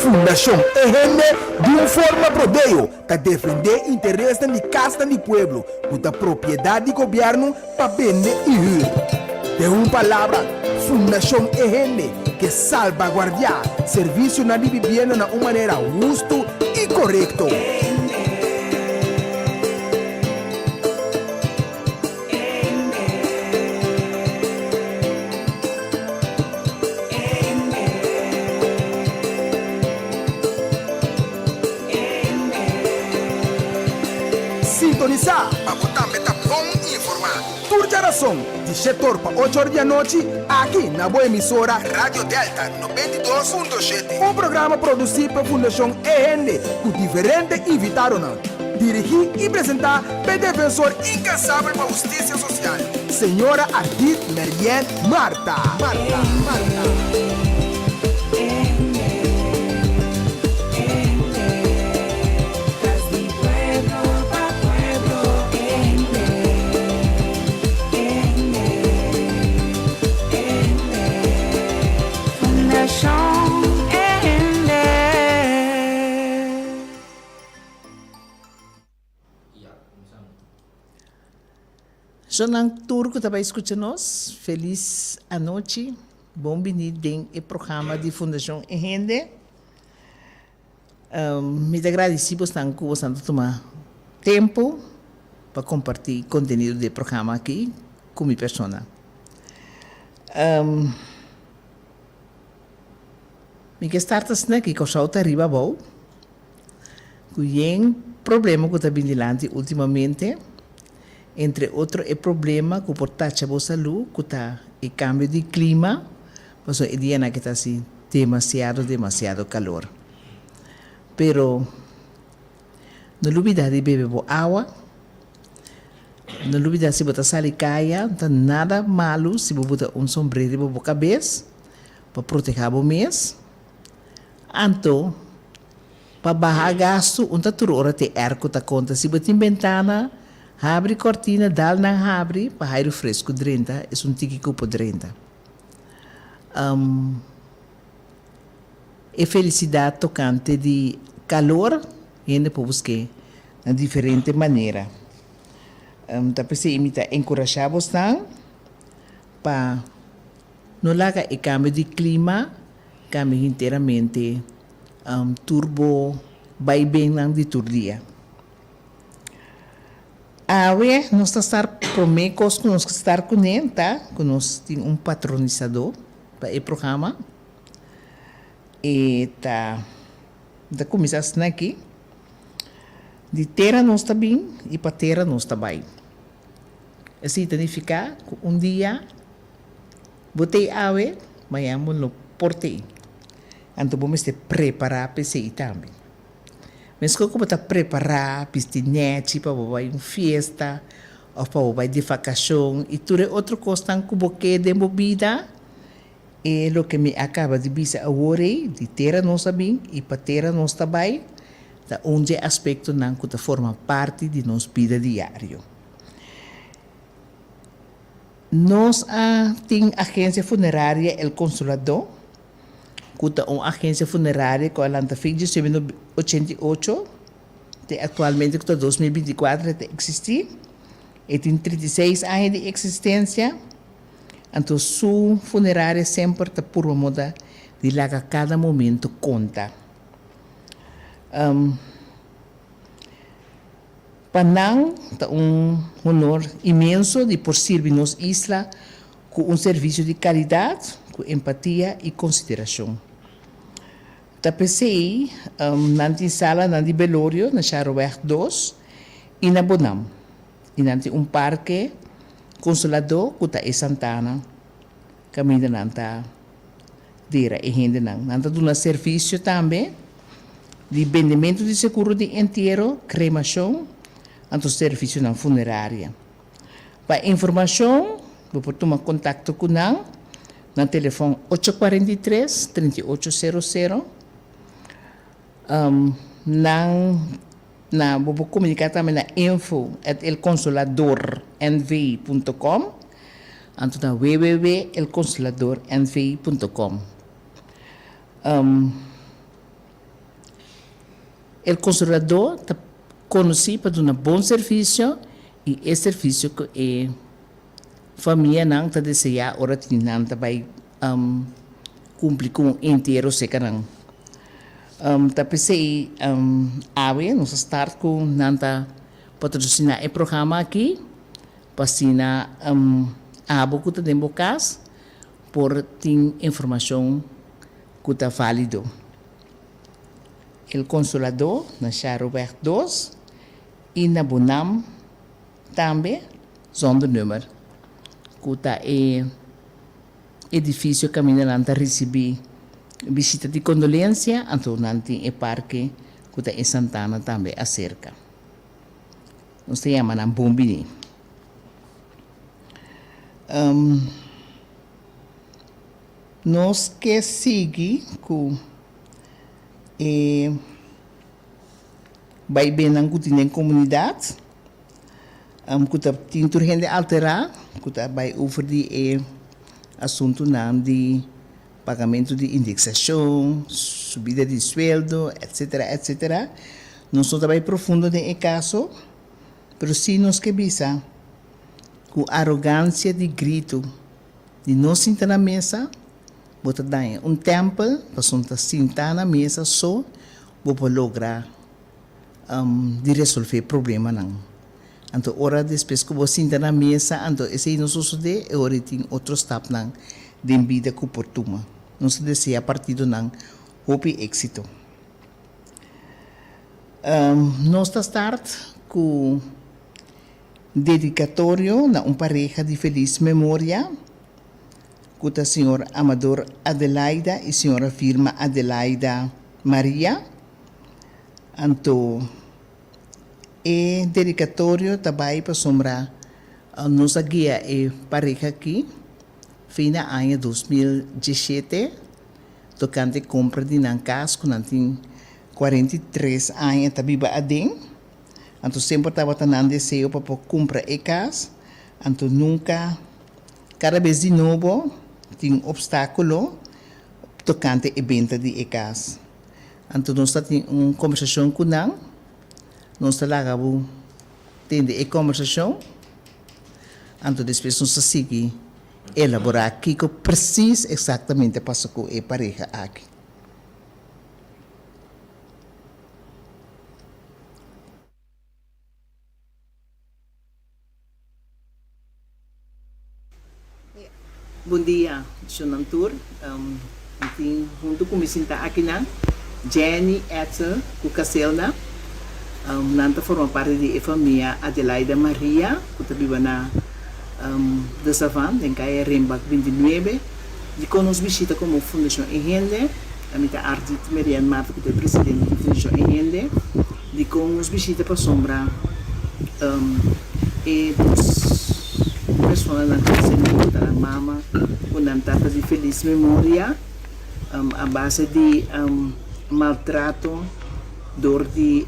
Fundação EGN de uma forma prodeio para defender interesses da casta do pueblo, com a propriedade do governo para bene e de uma palavra, Fundação EGN que salvaguardia serviço na vivienda de uma maneira justa e correta. Sintonizar para botar meta bom e informar. Turja razão, de 7 para 8 horas da noite, aqui na boa emissora Rádio Delta 92.7. Um programa produzido pela Fundação EGN, com diferentes invitados. Dirigir e apresentar pelo defensor incansável para a justiça social, senhora Ardit Merien Marta. Zonang Turco também escuta nós. Feliz a noite. Bom vindo em programa de Fundação EGN. Me agradecemos tanto por você tomar tempo para compartilhar conteúdo do programa aqui com minha pessoa. Me que starta aqui com o salto arriba bom. Que problema que está vindo adiante ultimamente. Entre outros, o problema que porta a saúde, que está o cambio de clima, mas o dia que está assim demasiado calor. Pero não olvida de beber água, não olvida se botar sal e caia, não está nada malo se botar sombrero para a cabeça, para proteger o mês. Então, para barrar gasto, não está tudo hora de arco, está conta, se botar em ventana, abre cortina, dá na abre, para aire fresco dentro, é tiki cupo dentro. E felicidade tocante de calor, ainda para buscar de diferente maneira. Então, se imita encorajar você para não largar o cambio de clima, cambio inteiramente turbo, vai bem de todo dia. Nós estamos promecos que nós estar com ele, tá? Que nós temos patronizador para o programa. E tá começando aqui. De terra nós está bem e para terra nós está bem. Assim significa que dia botei água, mas não portei. Então vamos se preparar para isso também. Mas como está preparar pistinete para uma festa ou para uma vacação e tudo outro coisa que você de bebida é o que me acaba de dizer agora de terra nós também e para terra nós também da onde aspecto não que forma parte de nossa vida diária. Nós temos agência funerária El Consolador, que é uma agência funerária que ela fez de 1988, que atualmente que 2024 existe, e tem 36 anos de existência. Então, sua funerária sempre está por uma moda de lá que cada momento conta. Para nós, é honor imenso de por servir nossa isla com serviço de qualidade, com empatia e consideração. Da PCI, na sala na Belório, na Charroberg 2, e na Bonam. E nanti parque consolador que está em Santana, caminho nanta dira e gente nanta do serviço também de vendimento de seguro de enterro, cremação, anto serviço na funerária. Para informação, vou tomar contato com nós no telefone 843-3800. Vou comunicar também na info@elconsoladornv.com, anto na www.elconsoladornv.com. El consolador está conocido para dar un buen servicio y el servicio que familia nang ta desea ora tinan ta vai cumprir com inteiro se kanang ta pensei ave nos start com nanta patrocinar o programa aqui pasina abo que ta dembocas por ter informação que ta válido. El Consolador na Charroberg 2 e na Bonam também zonder número. Kuta edifício caminhando a receber visita de condolência, então nanti e parque kuta em Santana também acerca. Nós se chama na Bombini. Nós que seguir com vai bem na comunidade. Kuta tintur gente alterar, kuta vai over de assunto de pagamento de indexação, subida de sueldo, etc. Não sou também profundo de caso, mas sim nos que bisa com arrogância de grito de não sentar na mesa, bota dar tempo para sentar na mesa só para lograr de resolver problema não. Então, hora depois que você senta na mesa, então, esse não sucede, e agora tem outro step não, de vida que oportuna. Não se deseja partido não, houve êxito. Nós start com dedicatório na pareja de feliz memória, com a senhora Amador Adelaida e a senhora Firma Adelaida Maria. Então, e dedicatório também para sombrar nossa guia e pareja aqui, fina ano 2017, tocante compra de nancas, com nantin 43 anos, também ba adem, então sempre estava tendo desejo para comprar e casa, então nunca, cada vez de novo, tem obstáculo, tocante e venda de casa. Então nós temos uma conversação com nós, nós talagamos tendo a conversação, então depois nós seguimos elaborar aqui que precisa exatamente passa com a pareja aqui. Bom dia, sou Nantur. Junto com me sentar aqui na Jenny Etzel, com Caselna. Nanta forma parte da família Adelaida Maria, que também na de Savan, em Caia Rembak 29, de que nos visita como Fundação Engende, a minha Ardit Marian Marta, que é presidente da Fundação Engende, de que nos visita para sombra e dos pessoas na casa da mama, com a de feliz memória, a base de maltrato, door de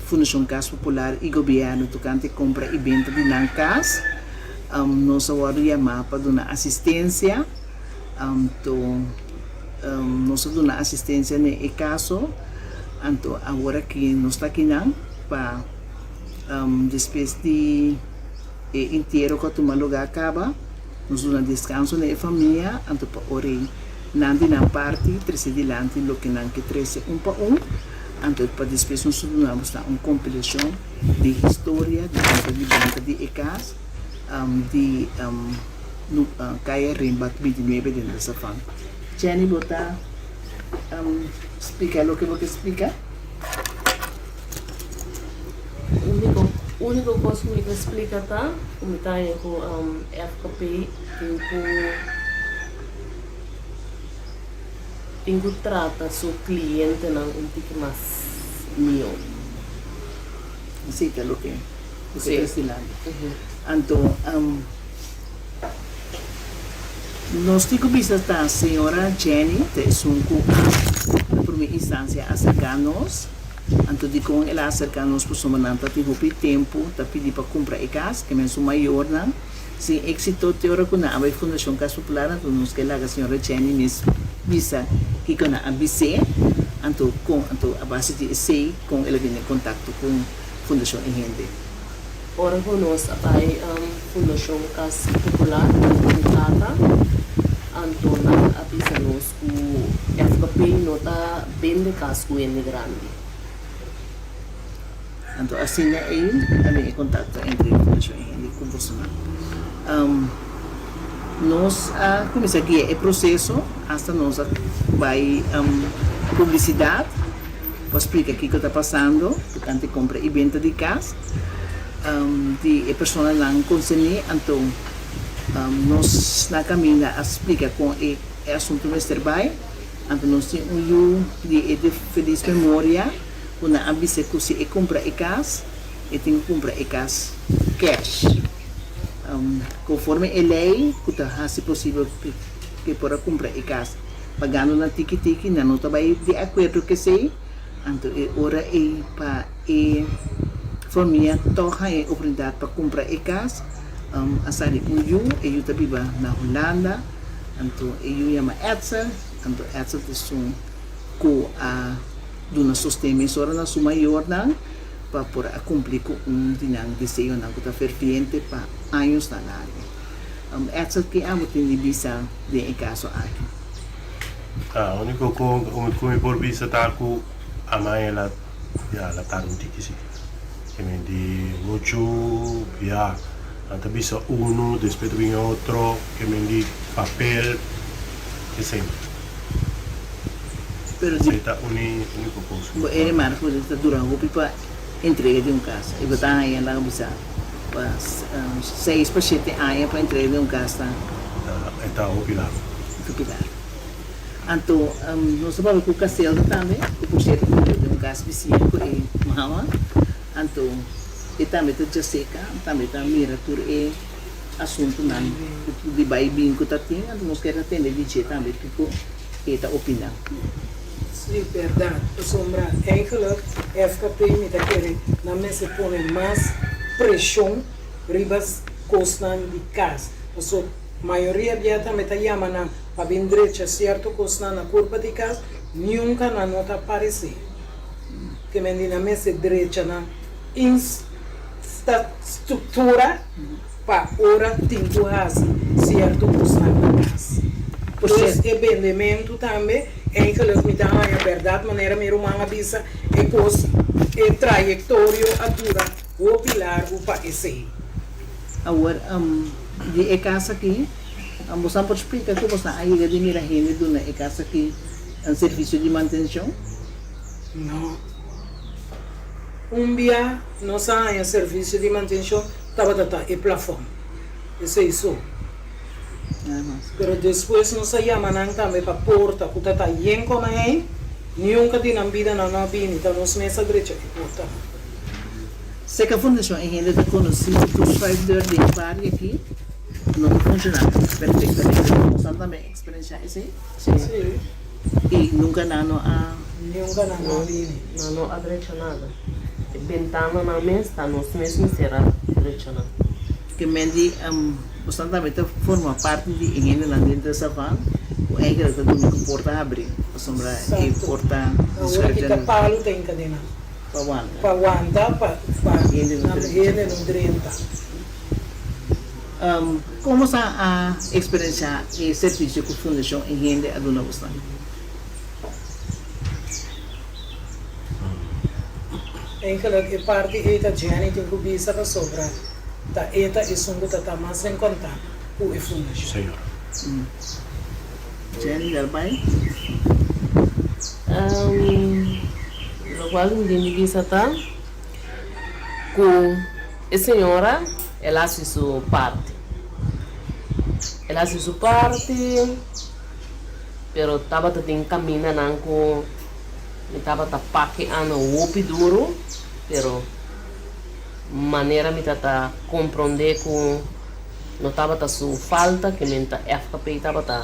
Fundação Casa Popular e governo tocante compra e venda de nancas, nós agora chamamos para dar assistência, nós damos assistência nesse caso, então agora que nós está aqui para depois de inteiro que tomar lugar acaba, nós damos descanso na família, então para ore nandi na parte, treze dilante, lo que não que 13 para então para depois nós damos uma compilação de história, de venda de ECAS, de Caia Rembak 29 dentro dessa fã. Jenny, bota explica o que você explica? Único coisa que me explica tá, como tá com FKP, tenho trata seu cliente não um mais meu. Sim, é o que você está ensinando. Então, nós temos que visitar a senhora Jenny, que é na primeira instância, acercar-nos. Então, de com ela acercar-nos, por sua manata, tive tempo, para pedir para comprar a casa, que é o maior, não? Se êxito teórico na a Fundação Casa Popular, então, nós que a senhora Jenny nos visa que com a ABC, Anto a base de sei com ele vem em contato com Fundação Engende. Ora conosco vai Fundação Casa Popular Comunicata. Antona avisa nos que FKP nota bem de casco grande. Então, assim aí, havia contato entre a Fundação Engende com você. Nós começamos aqui o processo, até nós vai publicidade, para explicar o que está passando, porque compra e venda de casa, de pessoa não consumir, então nós na caminho a explicar com o assunto do trabalho, então nós temos de feliz memória, quando a avisa que se compra a casa, e tem que comprar a casa cash. Conforme a lei, se possível que para comprar a casa, pagando na tiki-tiki, não está de acordo que sei, então é hora para a família toca a oportunidade para comprar a casa, a sair com eu também na Holanda, então eu chamo Edsel, então Edsel é com a do sistema emissora na sua maior para por cumprir com dinang desejo na que está ferviente para anos na área. Essa que amo tem de visa de caso aqui. O único que me por visa tá com a mãe ela la tarunti que que me di mucho ya antes visa uno después viene otro que me di papel que sei. Pero de único cosa. Ele marca está durando para entrega de casa. E botar aí lá bisa 6 para 7 anos para entrega de casa. Está o pilar. Então, nós trabalhamos com o castelo também, o projeto de casa vizinho e mama. Então, e também está Jessica, também está mira por assunto não de baibinho que está tendo, então nós queremos atender de também porque está opinião. Sim, verdade. Sombra, eigenlijk, FKP me está querendo, na mesa põe mais pressão, ribas costam de casa. A maioria já também está chamando para bem direita, certo, costam na curva de casa, nunca na nota aparecer. Que me na mesa direita na estrutura para hora tempo certo, costam na casa. Pois é vendimento também, eigenlijk me dá a verdade, maneira me romana bisa, é trajetória a dura, o pilar, o país. Agora, de casa aqui, você pode explicar como você aí de mira gente do na casa aqui, um serviço de manutenção? Não. Dia, nós há serviço de manutenção, estava é plafond. Isso é isso. Pero depois nós chamamos também para a porta, que está bem como é, nunca tem vida na nossa vida, então nós mesa direita é porta. Se a fundação ainda está conhecida por os servidores de área aqui, não funciona perfeitamente. Nós também experiência isso? Sim. E nunca não há. Nunca na nossa vida. Não há direito nada. Ventana na mesa, está nos mesmos será direito nada. Que mendi você também forma parte de ainda na dentro dessa van, o ainda está dando porta abrir, a sombra e porta. Agora que está palo tem cadena. Para aguentar, para ele não drenta. Como está a experiência e serviço que a Fundação Engende a dona você? Eigenlijk é parte da gente tem que visa para sobrar. Tá, eta é som que tá mais em contato com a fundação. Senhor. Jenny, Garbay? Lo qual ninguém visa tá com a senhora, ela faz sua parte. Ela faz sua parte, pero estava tem caminho não com estava tá paqueando o opi duro, pero maneira me tá compreender com não estava tá sua falta que me tá FKP estava tá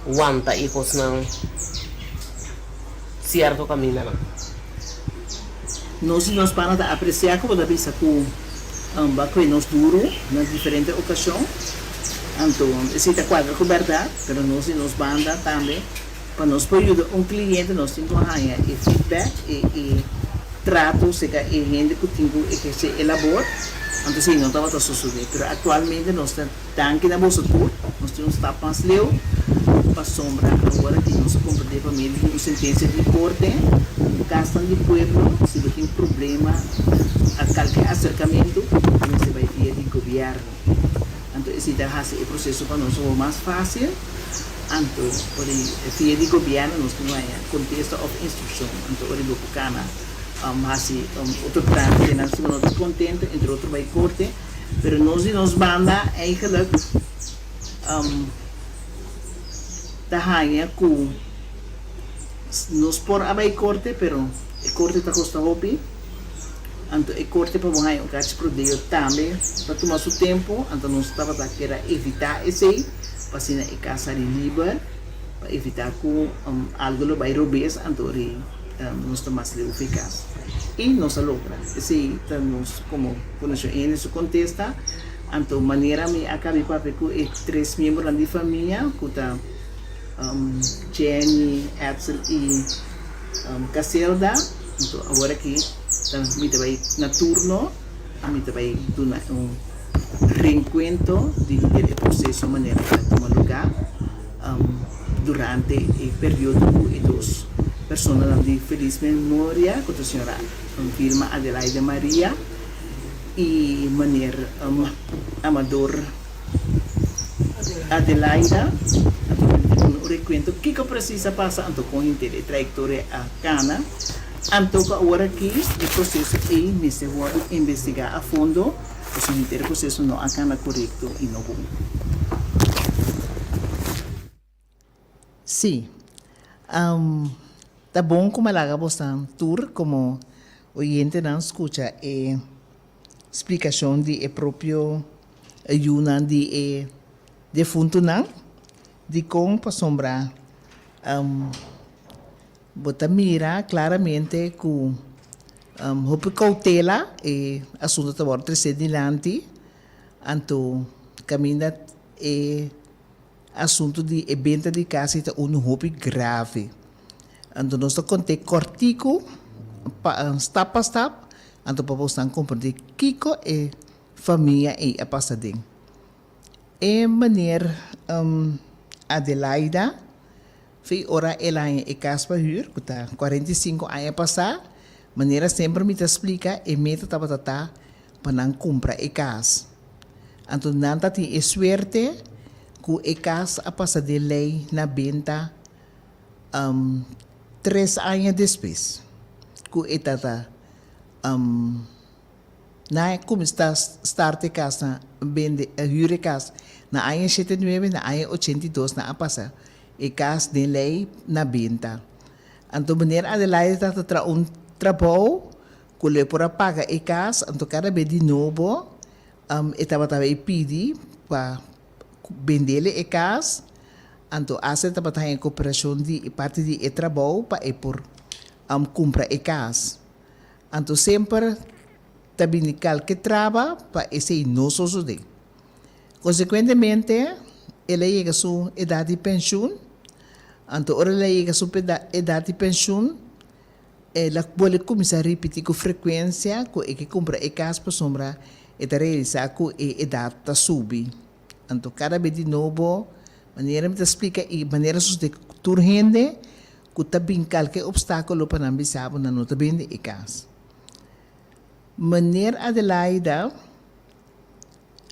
aguanta e cos não certo caminho não. Nós para apreciar como da visa com nós duro na diferentes ocasiões. Então, esse é quadro com verdade, pero nós banda também para nós poder cliente nós temos que ganhar feedback e trato se que gente que tem que se elabora. Então sim, não estava sucedendo, mas atualmente nós estamos aqui na bolsa tour, nós temos tapas leu para sombra agora que nós compreender para mim uma sentença de corte, caso de pueblo, se você tem problema a qualquer acercamento, você vai via de governo. Então esse é o processo para nós mais fácil. Então, por via de governo nós temos contexto of instrução, então ori bocana outro trânsito, nós estamos contentes, entre outros vai corte, mas nós banda eigenlijk da hanha com nos por abai corte, pero o corte está custando hopi, então o corte para morrer o caso produzido também para tomar seu tempo, então nós estava a querer evitar esse, para se na casa livre, para evitar com algo vai robes, então nós estamos mais eficaz e nós logra esse estamos como conhecemos em esse contexto então maneira me acabei com três membros da família que tá Jenny, Edsel e Caselda então agora aqui me vai na turno me vai dar reencontro de processo maneira de tomar lugar durante o período e dos personas de feliz memória, com a senhora Vilma Adelaide Maria e maneira Amador Adelaide, um recuento que precisa passar então com a trajetória a cana, então agora aqui o processo é necessário investigar a fundo, o processo não a cana correto e não bom. Sim. Tá bom como ela acabou tour como oyente não escuta explicação de próprio ayuna de defunto não de como para sombra bota mira claramente com hope cautela e assunto tá bom três adiante anto caminha assunto de evento de casa é hope grave. Então nós contei cortico, step a step, então para você compreender Kiko e família e a passadinha. E maneira Adelaida, foi hora ela em casa para huur, que está 45 anos a passar, maneira sempre me explica e meta estava para não comprar a casa. Então não tem suerte que a casa a passar de lei na venda 3 anos depois, que etata na como está starte casa vende huur casa na ano 79 na ano 82 na passa e casa de lei na venda. Então maneira Adelaide está tra trabalho que le por pagar a casa, então cada vez de novo estava pedir para vender a casa. Então, essa é a cooperação de parte de trabalho para por comprar a casa. Então, sempre também qualquer trabalho para esse não suceder. Consequentemente, ela chega a sua idade de pensão. Então, ela chega a sua idade de pensão, ela pode começar a repetir com frequência que compra a casa para sombra e realizar que a idade está subir. Então, cada vez de novo, maneira me explica e maneira de turrende que também qualquer obstáculo para não saber na nota bem de casa. Maneira Adelaide,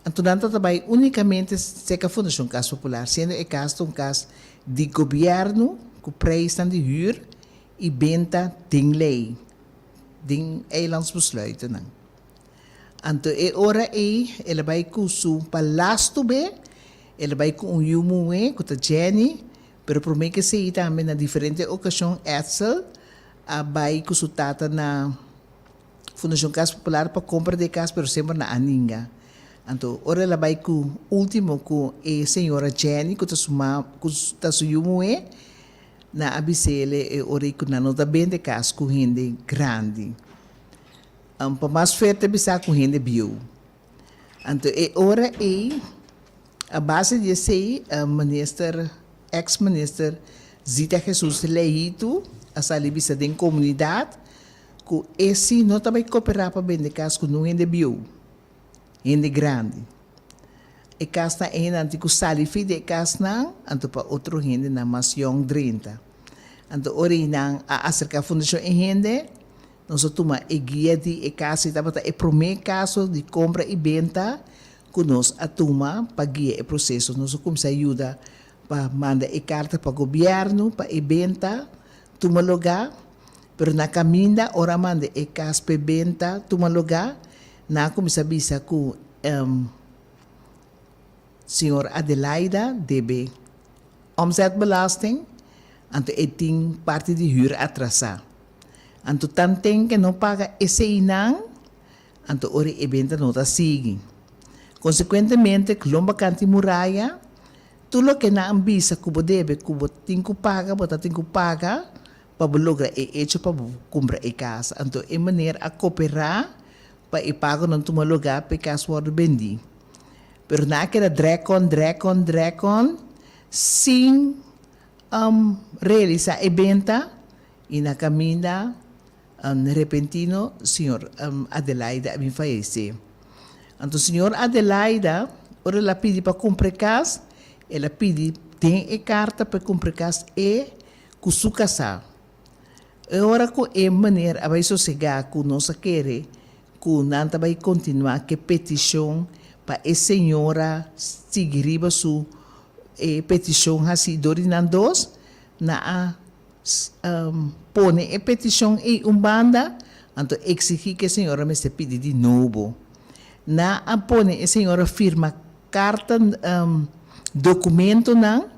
então não trabalha unicamente se a Fundação Casa Popular, sendo o caso um caso de governo que presta de huur e venda de lei, de eilandsbesluiten. Então, hora ela vai com o palácio bem. Ela vai com Yumu, com a Jenny, pero por mim que sei também na diferentes ocasiões, Edsel vai com sua tata na Fundação Casa Popular para compra de casa, pero sempre na Aninga. Então, ora ela vai com o último, com a senhora Jenny, com a sua Yumu, na Abicele, ora com a nota bem de casa, com gente grande. Para mais festa, bisa com gente bio. Então, ora a base de ser ex-minister Zita Jesus leito, a salibisa de comunidade, que esse não também cooperar para vender casa com não é bio, é grande. E casa é antigo salifi de casa não, anto para outro gente na mais young 30. Anto ori nang acerca fundação e gente, nós toma e guia de casa e tabata e primeiro caso de compra e venda que nós atuma para guiar o processo. Nós começa ajuda para mandar e carta para o governo, para e venda, toma lugar, pero na caminda ora manda e casa para venda, toma lugar, na começa bisa com senhor Adelaida debe omzetbelasting, anto eting parte de huur atrasar. Anto tanten que não paga esse inang, anto ori evento não está seguindo. Consequentemente, lomba canti muraya, tudo que na ambisa kubo debe, kubo tinko paga, bota tinko paga, para logra e hecho para comprar e casa. Anto é maneira a cooperar para e pago não toma lugar para casa worden bendi. Pero na que era drecon, sin realizar evento e na caminda repentino, senhor Adelaida me falece. Então, senhor Adelaida, ora ela pede para comprar casa, ela pede tem a carta para comprar casa e com sua casa. Agora, com a maneira, vai sossegar com nossa querer, com não vai continuar que petição para a senhora seguir a sua petição assim, dorinandos, na pone a petição em banda, então exigir que a senhora me se pede de novo. Na pone a senhora firma carta, documento não,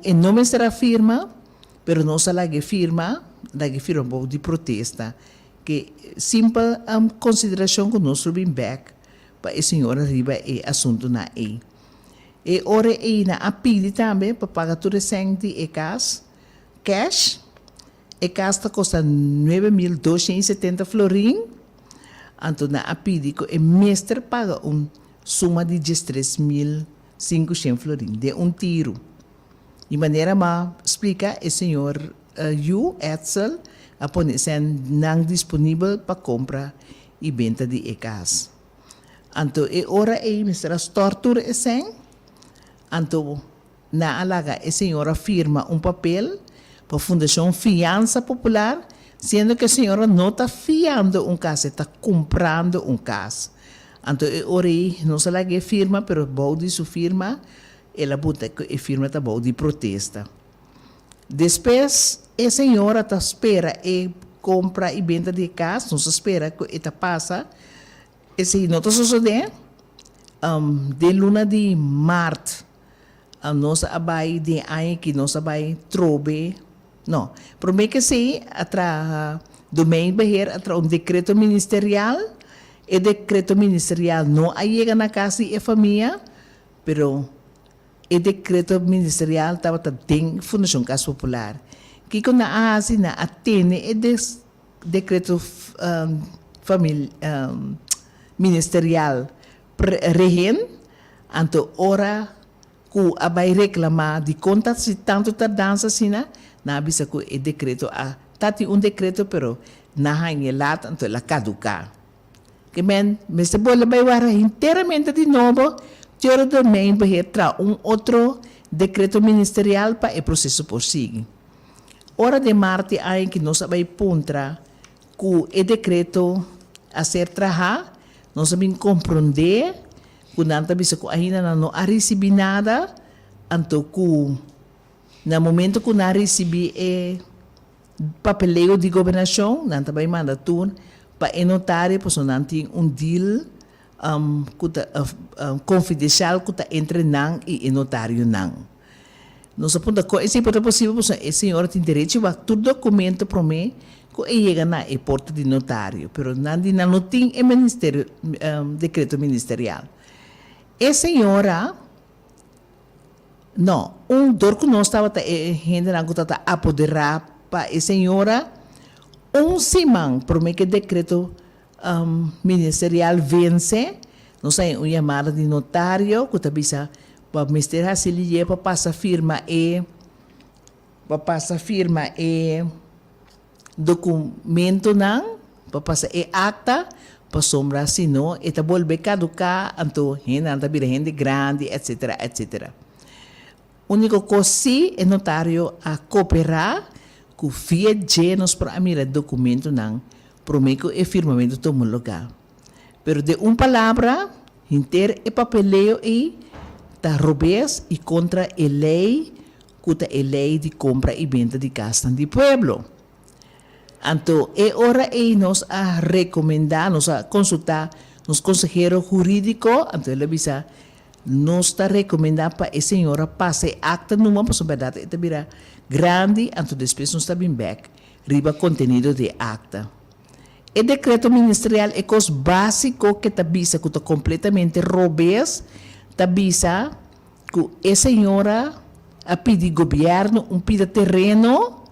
que não me será firma, pero não se lá firma de protesta, que simples consideração que nós subimos back para a senhora arriba e assunto na e. E ora e na a pede também para pagar tudo recente e cash, e casa custa 9.270 florin, então na a pede que o mestre paga suma de 13.500 florin, de tiro. De maneira mais explica o senhor Edsel, a poner não disponível para compra e venda de casa. Então, e ora e mestre tortura e sem, então na alaga a senhora firma papel para a Fundação Fiança Popular, sendo que a senhora não está fiando casa, está comprando casa. Então, ora e não se lá firma, pero bode sua firma, ela bota que a firma está bode de protesta. Depois, a senhora está espera e compra e venda de casa, não se espera que ela passa, e se não está sucedendo, de luna de março, nós abai de ano que nós abai trobe, não, primeiro que se atra domingo beher atra decreto ministerial, e decreto ministerial não chega na casa e família, pero o decreto ministerial estava tem Fundação Casa Popular. Que quando a na atende e decreto ministerial regen, então ora que vai reclamar de conta se tanto tardança assim na bisa que o decreto tati decreto pero na hangelat então ela caduca. Que men se bola vai vara inteiramente de novo. Tiro também para entrar outro decreto ministerial para o processo prosseguir. Hora de março, aí que nós vamos puntra que o decreto a ser trabalhado, nós vamos compreender que não ainda não recebi nada, então que no momento que não recebi papeleo de governação, não vai mandar tudo para o notário, porque não tem deal confidencial que está entre nang e notário nang. Nós aponta que é sempre possível, porque a senhora tem direito a todo documento para mim que chega na porta de notário, mas não tem decreto ministerial. A senhora, não, dor que nós estava gente não está apoderar para a senhora, semana para mim que decreto ministerial vence, nós temos uma chamada de notário, que está bisa para o Ministério Hacilia para passar firma papasa firma documento nang, papasa acta, pasombra sino, eta volve caducar, anto anta vira gente grande, etc, etc. Único cosi é notário a cooperar com fia genos para a mira documento nang, prometo e firmamento tomo lugar. Pero de palavra, inter e papeleo ta robes e contra a lei, cuta a lei de compra e venda de casa de pueblo. Anto, hora nos a recomendar, nos a consultar nos consejero jurídico, anto ele bisa, nos está recomendando para a senhora passe acta numa possibilidade de virar grande, anto depois nos está bem back, riba contenido de acta. O decreto ministerial é coisa básico que tabisa que está completamente robês, tabisa que a senhora a pedir governo pida terreno,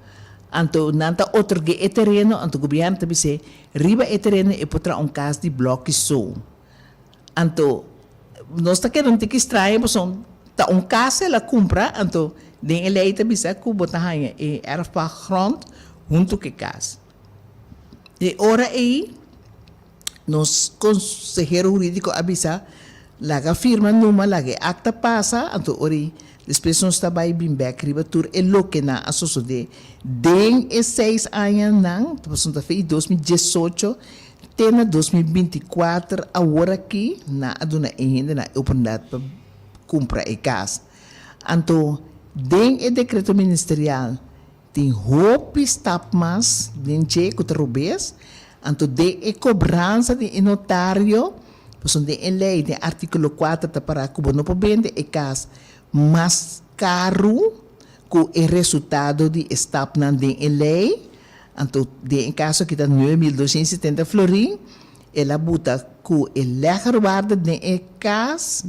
anto nanta otorgue e terreno, anto governo tabisa riba e terreno e potrá caso de bloco só. Anto nós está querendo que estranho, mas tá casa ela compra, anto den ele tabisa que botar hanha e era para grond junto que casa. E ora aí, nos consejero jurídico avisa, laga firma numa, laga acta passa, anto ori, depois nós está bem back, riba tur e lo que na asoso de, den e 6 anos nang, depois nós está 2018, tena 2024, agora aqui, na aduna ainda na oportunidade para comprar e casa. Anto, den e decreto ministerial, tem roupa mas den che kuterubes anto de cobrança de notário pois de lei de artículo 4 para que não pode vender e cas mais caro que o resultado de stap na de lei anto de em caso que dá 9.270 florin ela buta que el leger waarde de cas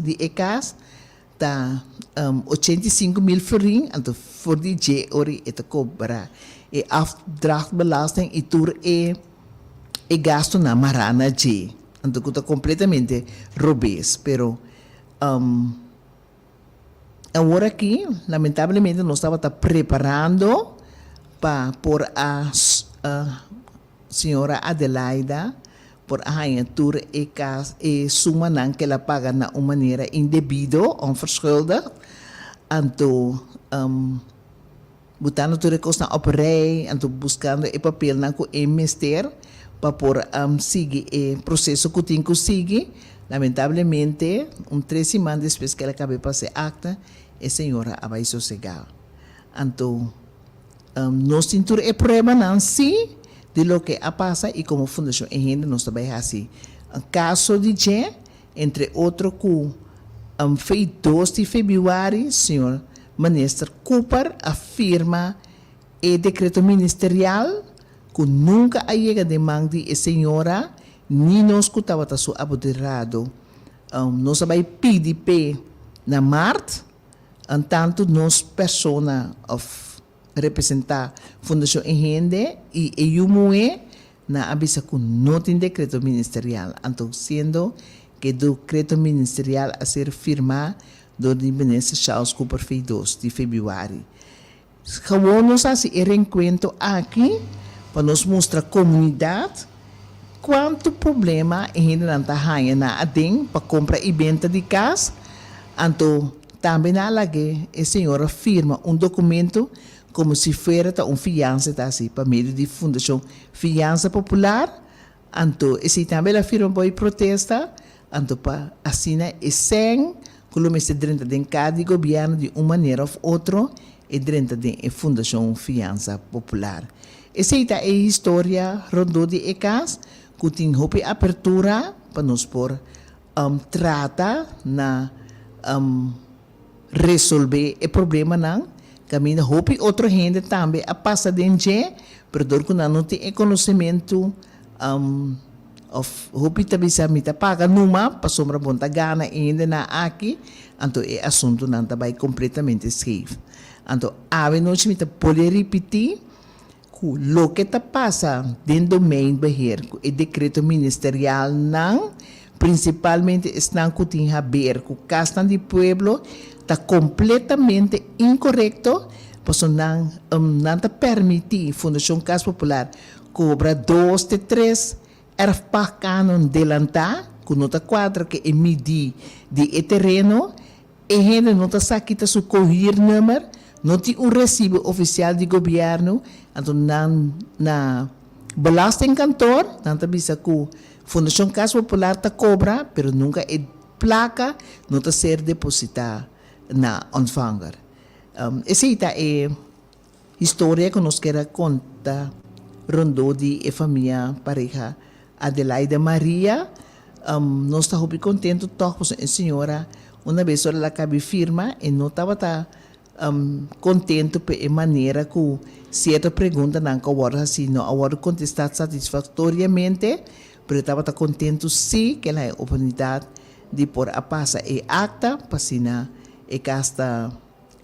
tá 85.000 florin anto voor die J ori het cobra e afdrachtbelasting e tour e gasto na marana J anto que tá completamente robês pero agora aqui lamentavelmente nós estava preparando para por a senhora Adelaida por a tour e suma nan que ela paga na uma maneira indebido, onverschuldigd. Anto, botando tudo que na operei, anto buscando e papel na ko emester para por seguir e processo que tem que seguir. Lamentavelmente, 3 semanas depois que ela acabou para ser acta, a senhora vai sossegar. Anto, nós temos e prova não sim de lo que passa e como fundação em renda nós também assim. Caso de J, entre outros que foi 2 de fevereiro, senhor ministro Cooper afirma o decreto ministerial que nunca chega de mão de senhora nem nós que estava apoderado. Nós vai PDP na março, entanto nós persona of representar fundação em renda e eu na avisa que não tem decreto ministerial, então sendo que o decreto ministerial a ser firmado do ministro Charles Cooper foi 2 de fevereiro. Gewoon nós assim reencontro aqui para nos mostrar a comunidade quanto problema ainda não está na adem para compra e venda de casa, então também na lage a senhora firma documento como se fosse fiança assim, para meio de fundação Fiança Popular, anto esse também a firma vai protesta, anto para assinar e sem que dentro de cada governo de uma maneira ou outra e dentro de fundação Fiança Popular. Essa é a história rodou de ECAS, que tem abertura para nos por trata na resolver o problema não. Caminho hope outra gente também a passa dentro, pero que não tem conhecimento hope também se me paga numa para sombra bonta gana ainda na aqui, então é assunto não está completamente escrito. Então ave noite me pode repetir que o que está passa dentro do main beheer, o decreto ministerial não, principalmente estão que tem a ver com Casa de Pueblo está completamente incorreto, Paso não te permite Fundação Casa Popular cobra 2 de 3 erfpakanon delantar com nota 4 que emite de terreno e gente não está saquita su correr número não tem recibo oficial de governo então na belastingkantoor não está bisa que Fundação Casa Popular ta cobra pero nunca é placa não está ser depositada na ontvanger. Essa é história que nós queremos contar rondou de família pareja Adelaida Maria. Nós estamos muito contentes toch porque a senhora uma vez ela acabou firma e não estava contente pela maneira que certa pergunta não agora assim não agora contestar satisfatoriamente, mas estava contente sim que ela é a oportunidade de pôr a passar e acta para assinar e casta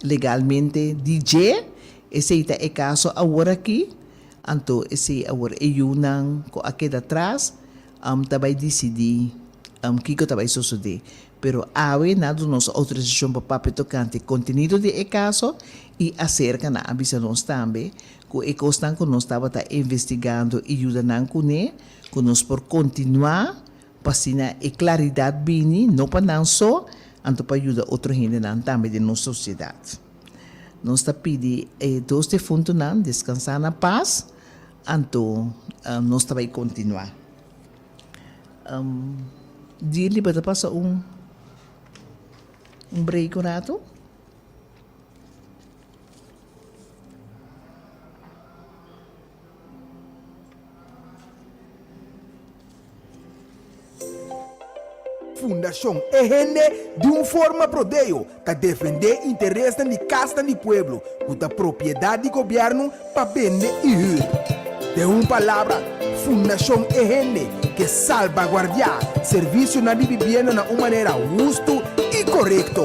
legalmente DJ. Esse é o caso agora aqui. Então, esse agora é yunang ko aqui atrás, tabay decidir que tabay suceder. Pero awe na do nossa autorização para papitocante contenido de caso e acerca na avisa nós também que e constan que nós estava investigando e ajudando com né, que nós por continuar passina e claridade bini não para não só, então para ajudar outro gente também de nossa sociedade. Nós está pedindo dois de fundo não descansar na paz. Então, nós também continuar. Dili para passar break um rato. Fundação EGN de forma prodeio que defender interesses de casta do pueblo com a propriedade de governo para vender e de palavra, Fundação EGN que salvaguardia serviço na vivienda de uma maneira justa e correta.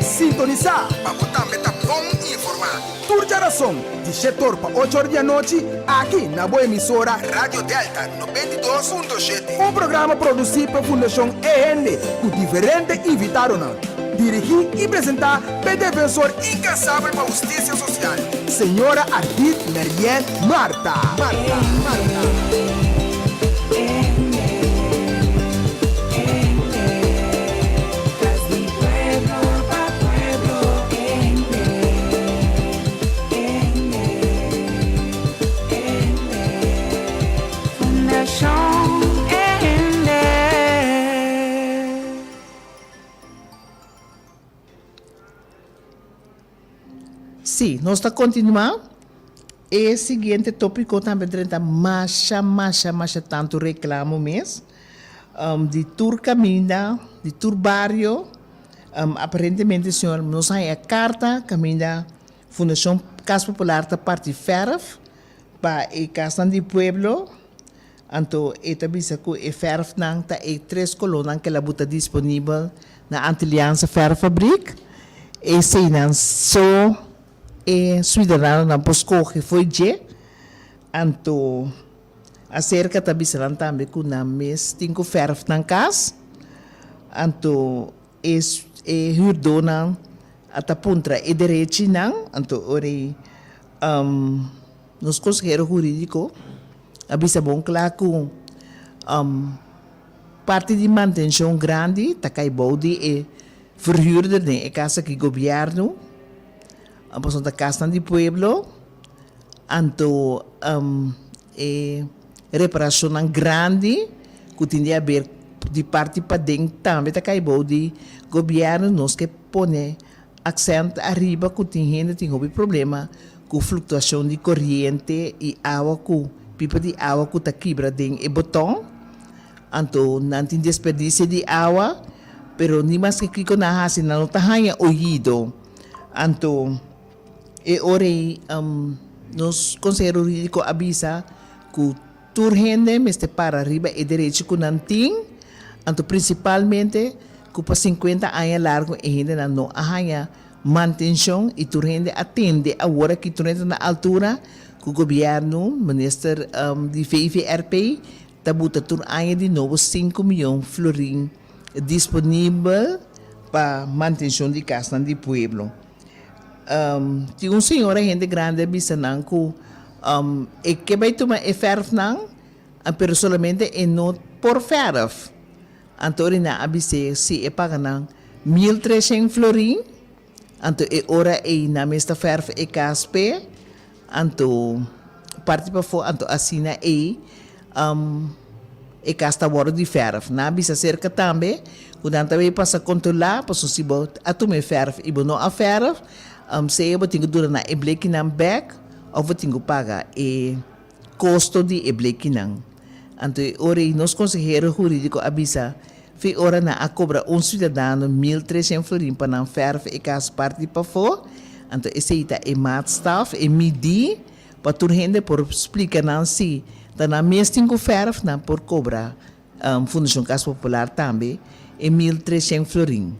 Sintonizar para botar meta bom informado. Turjaração de setor para 8 horas da noite aqui na boa emissora Rádio Delta 92.7. Programa produzido pela Fundação EGN com diferentes invitados. Dirigir e apresentar pelo defensor incansável para a justiça social, senhora Ardit Merien Marta. Sim, nós estamos continuando. E o seguinte tópico também trata mais tanto reclamo mesmo. De tur caminha, de tur barrio. Aparentemente, senhor, nós temos a carta caminha Fundação Casa Popular da parte FERF para a Casa do Pueblo. Então, esta bisa que a FERF não está em 3 colônias que ela está disponível na Antiliança FERF Fabric. E se não só e cidadano na Bosco que foi je anto acerca da bisalan também que na mes tinko ferf na casa anto hurdona atapuntra e direito não anto ori nos consejero jurídico abisa bom claro que parte de manutenção grande takai body e verhuurder de casa que governo a pessoa da Casa do Pueblo, anto reparação grande que tinha a ver de parte para dentro também tá caibo de governo nós que põe accent arriba que tem problema com flutuação de corrente e água com pipa de água que tá quebra dentro e botão, anto não tem desperdício de água, pero ni mais que kiko na hasi na não tá hanya ouvido, anto e ore nos conselho jurídico avisa que turgente meste para arriba e direito que não tem, anto principalmente que para 50 anos largo e ainda não arranha manutenção e tu rende atende agora que tu rende na altura que o governo, minister de VVRP, tabuta tu ainda de novo 5 milhões florim disponível para manutenção de casa de pueblo. Tinha uma senhora gente grande bisananco e que vai tomar ferf não, pero solamente e não por ferf. Então na abise se e paga não 1.300 florim. Então e ora e na mesta ferf e caspe. Então parte para fora, então assina e casta bora de ferf. Na abise cerca também, quando também passa controlar, passa se bo a tomar ferf e bo não a ferf. Se eu tenho dura na ebleki nan back, ou vou tenho pagar e custo de ebleki nan. Então, ora nos conselheiro jurídico avisa, foi hora na a cobra cidadão 1.300 florim para não ferf e cas parte para fora. Então, esse ita é matstaff e midi para tu rende por explicar não se tá na mês tenho ferf na por cobra Fundação Casa Popular também é 1.300 florim.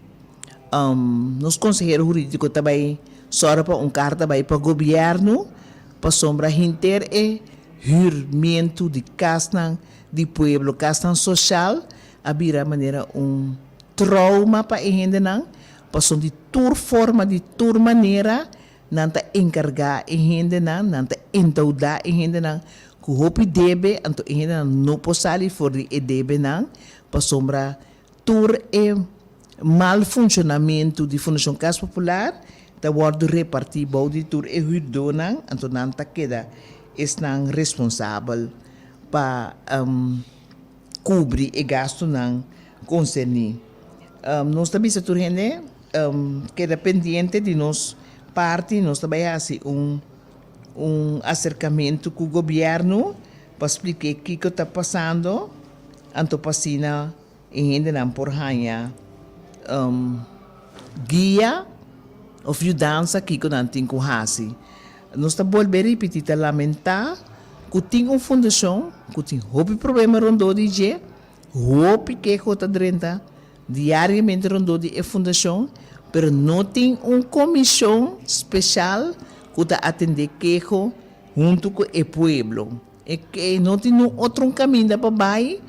Nos conselheiro jurídico também só para carta para o governo para sombra inter e hurmento de casa de pueblo, casa social, abrir a maneira trauma para a gente não, para de tour forma de tour maneira não tá encargar a gente não tá endeudar a gente não, que o hopi debe, então a gente não pode sair fora de debe não, para sombra tour e mal funcionamento de Fundação Casa Popular, da wordt repartido bouwde tour e huurdonang, então não tá queda estão responsável para cobrir e gasto não concerni. Nós também se turrende queda pendiente de nos parte, nós também assim acercamento com o governo para explicar o que está passando, então passina e ainda não por ranha guia ou ajudança que não tem com hasi. Nós estamos voltando a repetir, lamentar que tem uma fundação, que tem um problema rondou de je, houve que está dentro diariamente rondou de fundação, mas não tem uma comissão especial que está atender queijo junto com o povo. E que não tem outro caminho para baixo.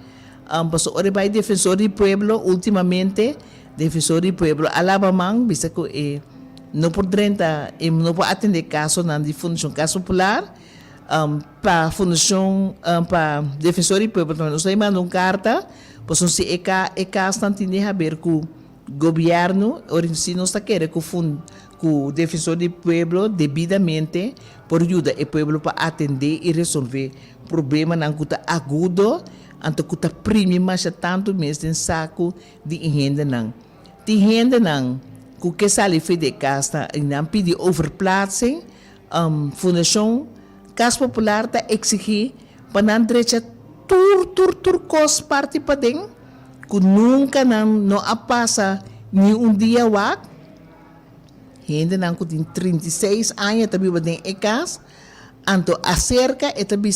Pastor Oribay, defensor do pueblo, ultimamente, defensor do pueblo, alabamang, bisa ko não por drenta, não por atender caso na Fundação Casa Popular, para Fundação, para defensor do pueblo, nós mandamos carta, pois se é caso não tem a ver com o governo, ou se nós está querendo que o defensor do pueblo, devidamente, por ajuda o pueblo para atender e resolver problema não está agudo, anto kuta primi mas tanto mês de saco de renda não. De renda não, que sali de casa e não pedi overplaatsing, Fundação Casa Popular está exigir para não direita tur cos parte para dentro, que nunca não passa nem dia wak. Renda não que tem 36 anos também para dentro em casa, anto acerca e também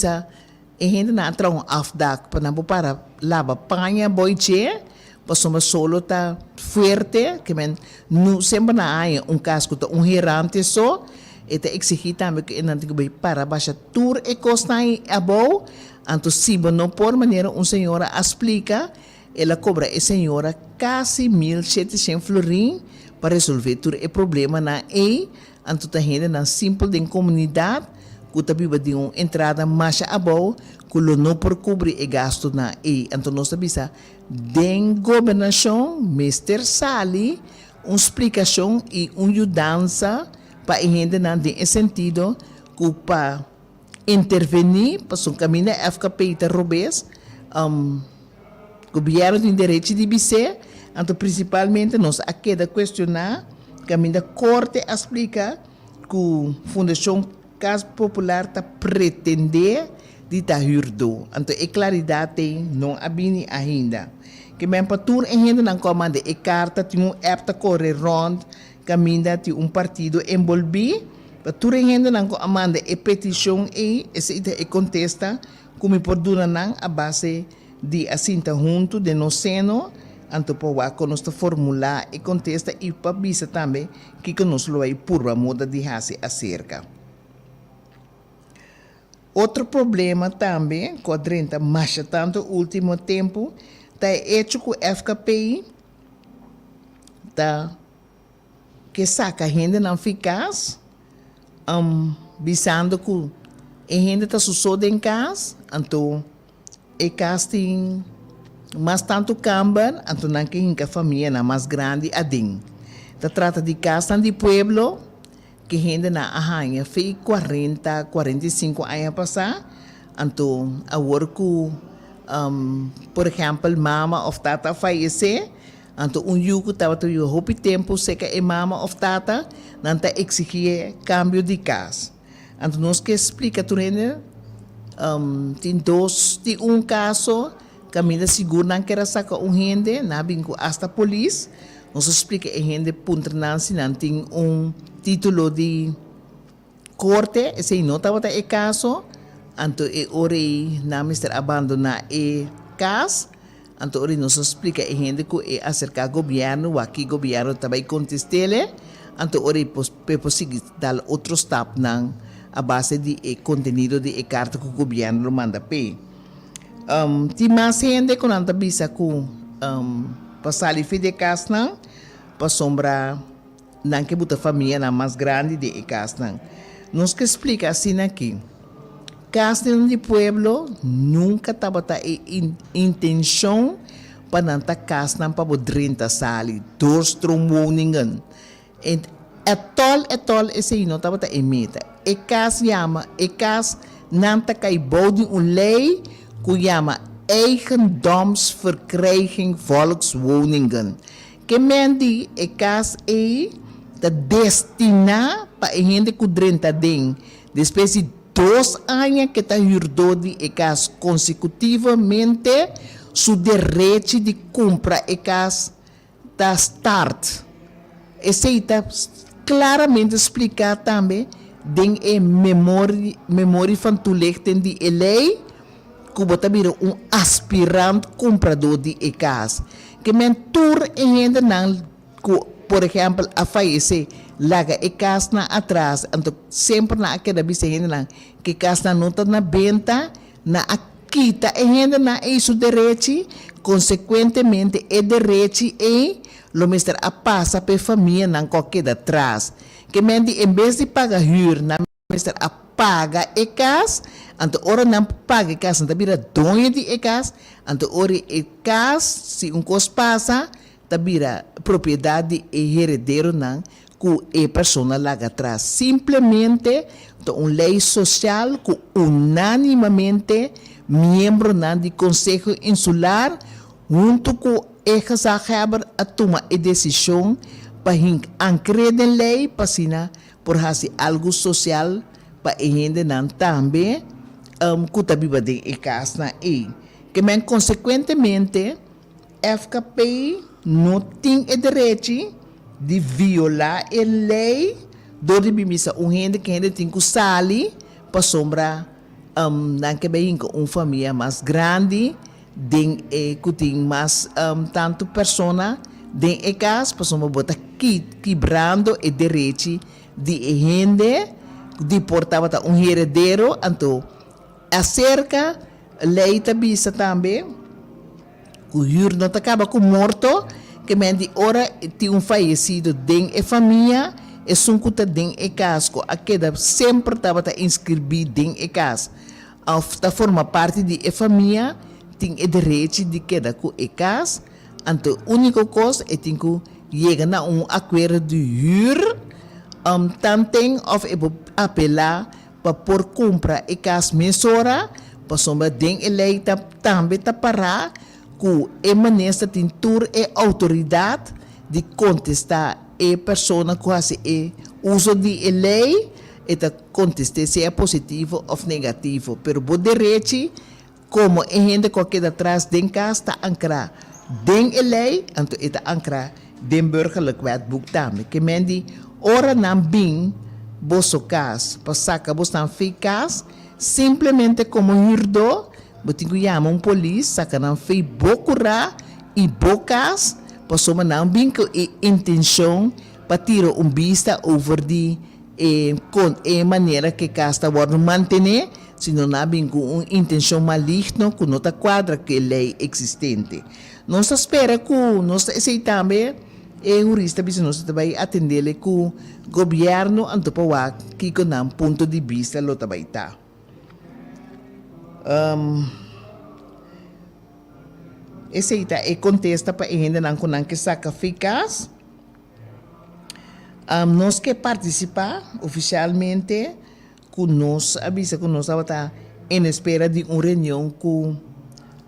e gente na trão afdak para lava panha boiche, passamos solo tá fuerte, que men não sempre na aí caso tá gerante só, e tá exigir também que não tem que para baixa tour e costa aí abo, anto se não por maneira senhora explica, ela cobra a senhora quase 1.700 florim para resolver todo o problema na anto tá gente na simples de comunidade que também de uma entrada mais abaixo, que não por cobrir o gasto na então nós sabemos den governação, Mr. Sali, uma explicação e uma ajudança para a gente nesse sentido, que para intervenir, para o caminho da FKP e Robes, governo tem direito de dizer, então principalmente nós aqui da questionar, caminho da corte explica que a Fundação Casa Popular está pretender de estar hurdo. Então, a claridade não abini ainda. Que mesmo para tudo ainda não comanda a carta, tem app correr rond, caminho de partido envolvido, para tudo ainda não comanda a petição e esse contesta como por dura não a base de assinta junto de no seno anto po wa conosco formular e contesta e pa bisa também que conosco lo aí purva moda de hase acerca. Outro problema também, com a drenta marcha tanto último tempo, tá hecho com o FKPI, tá que saca a gente não eficaz, visando que a gente está sucedendo em casa, então e casa tem mais tanto câmara, então não que a família é mais grande adem. Tá trata de casa de pueblo, que a gente na arranha fez 40, 45 anos passar, então agora que, por exemplo, mama ou tata falece, então yugo estava todo o tempo se que a mama ou tata não está exigindo cambio de casa. Então nós que explica tu tem caso que a minha segura não quer sacar gente, não vinco hasta a polícia, nós explica a gente punta não tem título de corte, esse não estava o caso, então ore na mister abandonar o caso, então ore nos explica a gente que é acerca do governo, aqui o governo também contestele, então ore conseguir dar outro step a base de conteúdo de carta que o governo manda pe. Tem mais gente que não bisa com passar ali de casa para sombra não que buta família na mais grande de casa. Nos que explica assim aqui. Casa de pueblo nunca estava intenção para não estar casa para 30 sali, 2 trombôningen. Etol esse não estava emita. E casa não está caiboude lei que chama Eigendomsverkrijging Volkswoningen. Que mendi e casa destina para a gente que 30 den. Depois de 2 anos que está herdou de casa consecutivamente, su direito de compra e casa está start. Esse está claramente explicado também den memória van toelichting die lei que bota vira aspirante comprador de casa. Que men tour en gente não, por exemplo, a fallecer, laga e casa na atrás, então sempre na aquela bisa gente não, que casa não está na venda, na quita e gente não é isso direito, consequentemente é direito e lo mister a passa para família não qualquer atrás. Que men em vez de pagar huur, na mister a paga e casa, então ora não paga e casa, então vira dono de e casa, então ora e casa, se coisa passa, então vira propriedade e herdeiro não, que a pessoa lá atrás. Simplesmente, então lei social que unanimamente membro do Conselho Insular, junto com a Zaghebber, a tomar a decisão para ancrar na lei, para por fazer algo social, para a gente não também, que está viva de casa na e. Que, men, consequentemente, FKP não tem o direito de violar a lei, do de bimisa gente que ainda tem que sair para sombra não que bem uma família mais grande, que tem mais tanto pessoa dentro de casa, para sombra botar quebrando o direito de gente de portar herdeiro, então acerca lei tabisa também que o juro não acaba com morto, que mendi ora tem falecido dentro da família, e sunkuta dentro da casa, a queda sempre estava inscrito dentro da casa. Ao forma parte da família, tem o direito de queda com a casa, então a única coisa é que chega a acordo de huur, também of apelar para por compra a casa mensura, para sombra dentro da lei também está parar, que a maneira tem tur e autoridade de contestar a pessoa que faz o uso de lei e contestar se é positivo ou negativo. Pero o direito, como a gente qualquer atrás de casa está ancrado dentro da lei, então está ancrado dentro do burgerlijk wetboek também. Que mendi, ora não bem, bosso casa, para sacar bosso não eficaz, simplesmente como herdou, eu tenho que chamar polícia, saca não fez bocura, e bocas, passou não bem com a intenção para tirar vista over de com a maneira que casta vai manter, se não há bem com uma intenção maligna, com nota quadra que a lei existente. Nós espera que nós aceitamos e o jurista nós vai atender que o governo antopawa que com um ponto de vista lo vai estar. Aceita e contesta para ainda não com que sacrificas. Nós que participar oficialmente, que nós avisa que nós estamos em espera de uma reunião com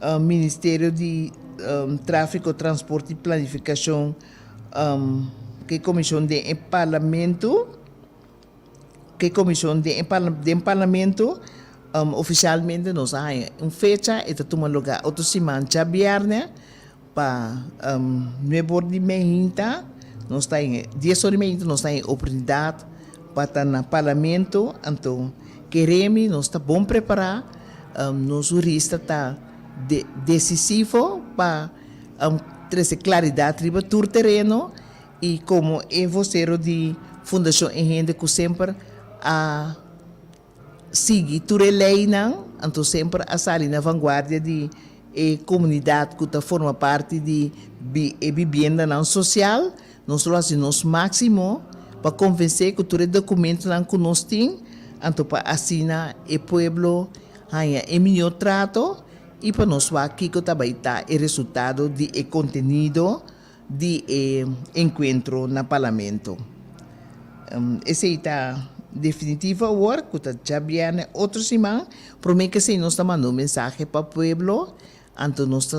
o Ministério de Tráfico, Transporte e Planificação, que comissão de Parlamento, Parlamento, oficialmente nós temos uma fecha e toma lugar outra semana já viernes para 9 de meia. Nós temos 10 horas de meia, nós temos oportunidade para estar no Parlamento, então queremos, nós estamos bom preparados, nosso jurista está decisivo para trazer claridade sobre o terreno e como é vocero de Fundação Enrende que sempre a seguir toda a lei, então sempre a sair na vanguarda de comunidade que forma parte de vivenda social. Nós fazemos o máximo para convencer que todo documento que nós temos, então para assinar o povo tenha o melhor trato e para nós aqui que também está o resultado do conteúdo do encontro no Parlamento. Esse está definitivo agora, que já viene outra semana, para mim que se nós estamos mandando mensagem para o povo, então nós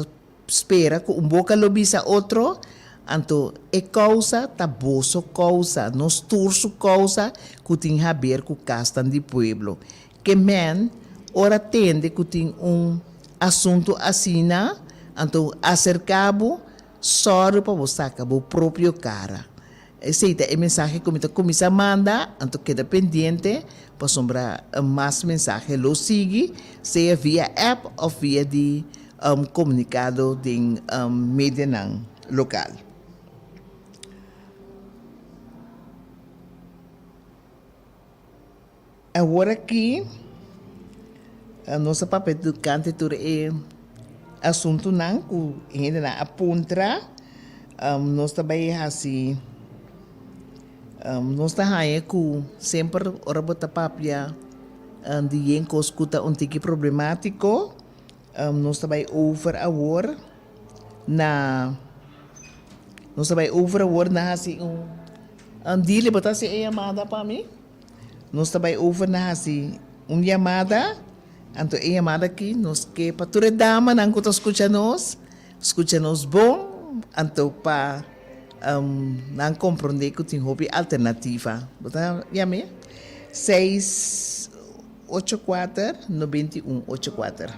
espera que boca lobisa outro. Então, a causa está boa causa, nós torço causa que tem a ver com o castan do povo. Que men, ora tende que tem assunto assim, então acercabo só para você acabar o próprio cara. Esse é a mensagem que a comissão manda, então queda pendente para sombrar mais mensagem. Lo sigue, seja via app ou via de comunicado de mídia local. Agora aqui, a nossa papel do candidato é assunto não que ainda não aponta. Nós também assim, nós também que sempre ora botar papel de encos que tá tique problemático. Nós também over agora na nós também over agora na assim dile botar assim a chamada para mim. Nós também over na assim chamada. Então, a chamada aqui, nós que para toda dama não que escuta nos bom, então para não compreender que tem hobby alternativa. Botar, chame 684-9184.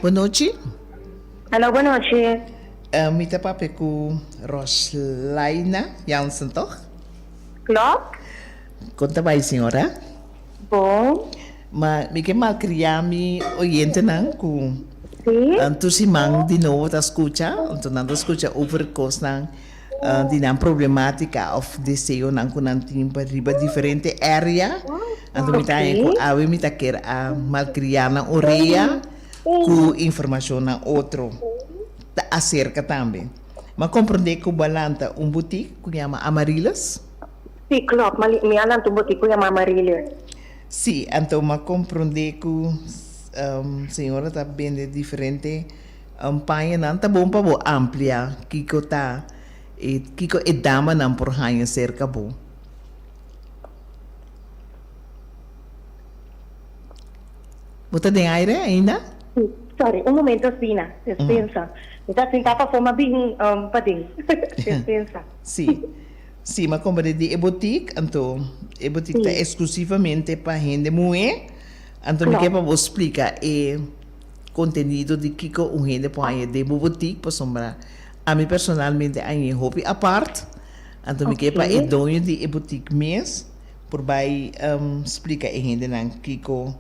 Boa noite. Alô, boa noite. Me está papo com Roslaina Jansen, toch? Klopt. Conta mais, senhora. Bom. Mas me que mal criar me oyente não com Sim. tu si mang de novo ta escucha, então não escucha over cost não de não problemática of desejo não com não tem para riba diferente área. Então me tá com a me tá quer a mal criar na orelha com informação na outro acerca também. Mas compreender que o Balanta boutique que chama Amarilas? Sim, klopt. Maar mi alam tu boutique ko yung Marilia. Sim, então mas compreender que senhora está bem de diferente paia não tá bom para bo amplia kiko tá kiko dama não por rainha cerca bom. Você tem aire ainda? Sorry, un momento, Spina. Dispensa. Então, assim, tá para formar bem, padinho. Dispensa. Sim. Sim, mas como é de boutique, então, a boutique está exclusivamente para gente mulher. Então, me quer para você explicar o conteúdo de que o gente pode de boutique, para sombrar. A mim, personalmente, a minha hobby à parte. Então, me quer para o dono de boutique mesmo, por vai explicar a gente não que o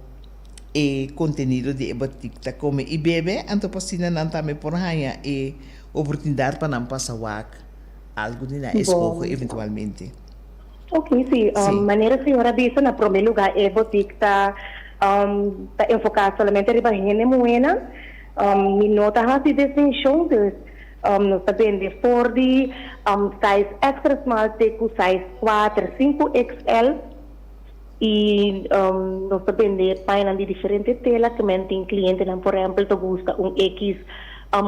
conteúdo de boutique está como e bebê, então, para assim, não também por ganhar a oportunidade para não passar algo de na escola eventualmente. Ok, sim. Maneira senhora disse, na primeiro lugar, a boutique está enfocada somente em gente moena. Me nota assim distinção, nós também de Ford, size extra small, com size 4, 5 XL, e nós também de páginas de diferentes telas, que tem clientes, por exemplo, que gosta X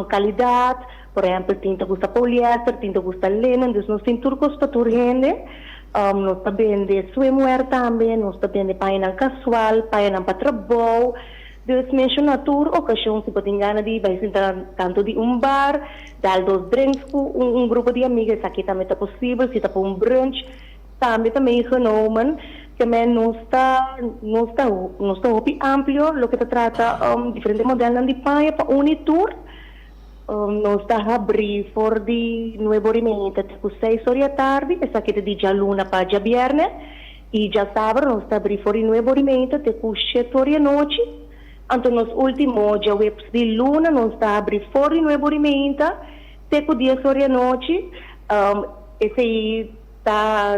qualidade, por exemplo, tinta gusta poliéster, tinta gusta linen, dus nós temos turcos para tur gente, nós também de swimwear também, nós também de página casual, página para trabalho, dus menciona tur ocasião se pode enganar de vai sentar tanto de bar, dar 2 drinks com grupo de amigas, aqui também está possível, se está para brunch, também genomen, que não está amplio, lo que se trata diferentes modelos de página para unitur. Nós estamos abrindo por de 9h30 até 6h da tarde, essa aqui é de dia luna para dia viernes, e já sábado nós estamos abrindo por de 9h30 até 7h da noite. Então, nos últimos dias de luna, nós estamos abrindo por de 9h30 até 10h da noite. Esse aí,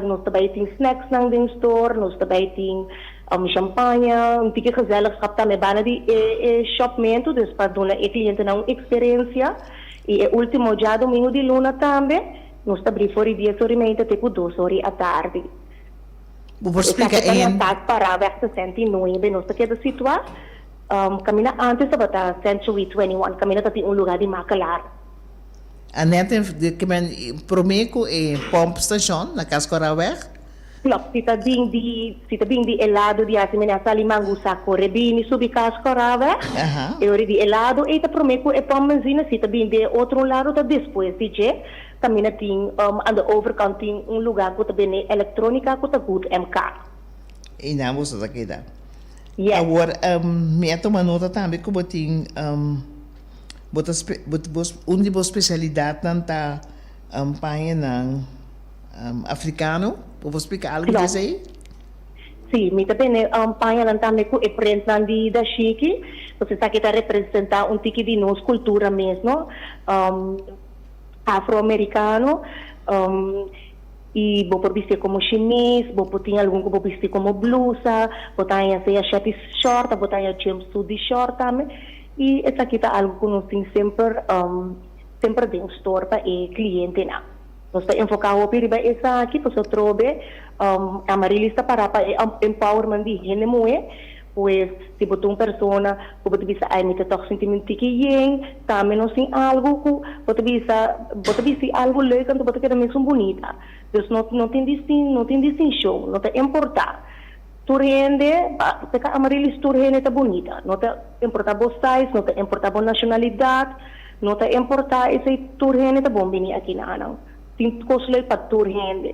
nós também temos snacks no store, nós também temos champanhe, tique gezelschap também bana de shopmento, dus para dar a cliente uma experiência. E o último dia, domingo de luna também, nós estamos por 10h30 até 2h da tarde. Vou explicar em... Para ver 69, nós estamos situados, caminha antes da Century 21, caminha até lugar de Macalar. A neta que men promeco é pomp station na Cascoraweg. Klopt, si está bem de helado de assim, menina salimango saco rebini subi Cascoraweg. E ora de helado e tá promeco é pomazina, si está bem de outro lado tá depois, DJ. Também tem aan de overkant tem lugar que também é eletrônica que tá good MK. E não vou saber que dá. Yes. Agora, me toma nota também que eu tenho onde a especialidade está página africano. Vou explicar algo disso aí? Sim, me também página também que é prenda da chique. Você está aqui para representar tipo de nossa cultura mesmo, afro-americano. E vou vestir como chinês, vou ter algum que vou vestir como blusa, vou ter a shirt short, vou ter a jumpsuit de short também. E essa aqui está algo que nós temos sempre de store para o cliente. Nós estamos enfocados para essa aqui, para o trobe, amarelista para empowerment de gente mulher. Pues, se botar uma pessoa, pode dizer, ai, me está sentimento que também não tem algo, pode dizer algo legal, então pode querer mesmo bonita. Então, não tem distinção, não tem importar. Turrende, porque a amarela turrende está bonita, não tem importar o size, não tem importar a nacionalidade, não tem importar esse turrende está bom bem aqui na Anang. Tem coisa para turrende.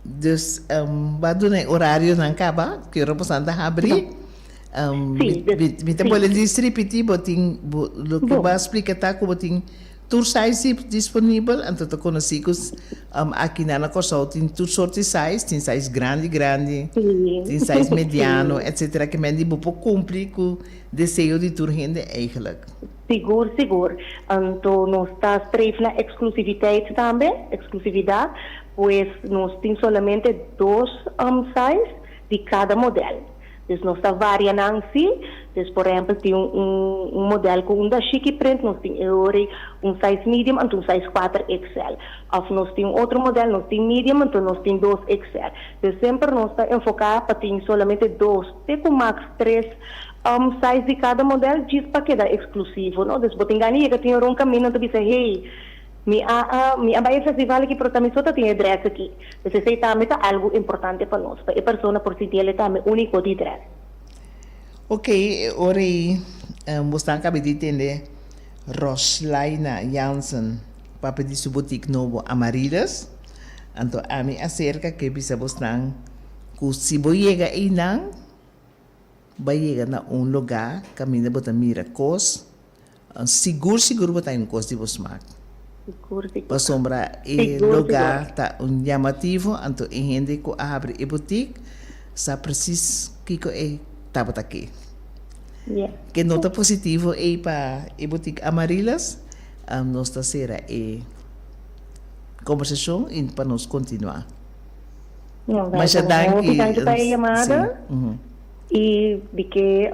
Dus, bado na horário não acaba, que eu posso andar abrir. Me tem boleh distribuir, botin, lo que vai explicar tá que botin tour size disponível, então tu conhecemos aqui na Corsol tem tour sorte size, tem size grande, tem size mediano, etc. Que me diz pouco cumprir com o desejo de tour rende eigenlijk. Seguro. Então, nós estamos na exclusividade também, pois nós temos somente 2 sizes de cada modelo. Então, nós estamos variando assim. Então, por exemplo, tem modelo com da chique print, nós temos size medium, então size 4XL. Ou nós temos outro modelo, nós temos medium, então nós temos 2XL. Então, sempre nós estamos enfocados para ter somente 2, até com max 3 size de cada modelo, diz para que dá exclusivo, não? Então, botem ganhar que tem um caminho, então, dizer, hey, mi abai festival aqui para também só tem dress aqui. Então, isso também é algo importante para nós, para a pessoa por si ele também único de dress. Ok, ora Você acaba de entender Roslaina Jansen, para de sua boutique novo Amarillas. Então, a mim acerca que bisa você que se você chega aí não, vai chegar na lugar, caminha bota mira cos, seguro bota em cos de você marca. Para sombra e lugar tá chamativo, então a gente que abre a boutique, sabe preciso que é tá bota aqui. Yeah. Que nota positivo é para a boutique Amarillas, nós está será a conversação e para nós continuar. Não, Mas já dá que obrigado pela chamada. E de que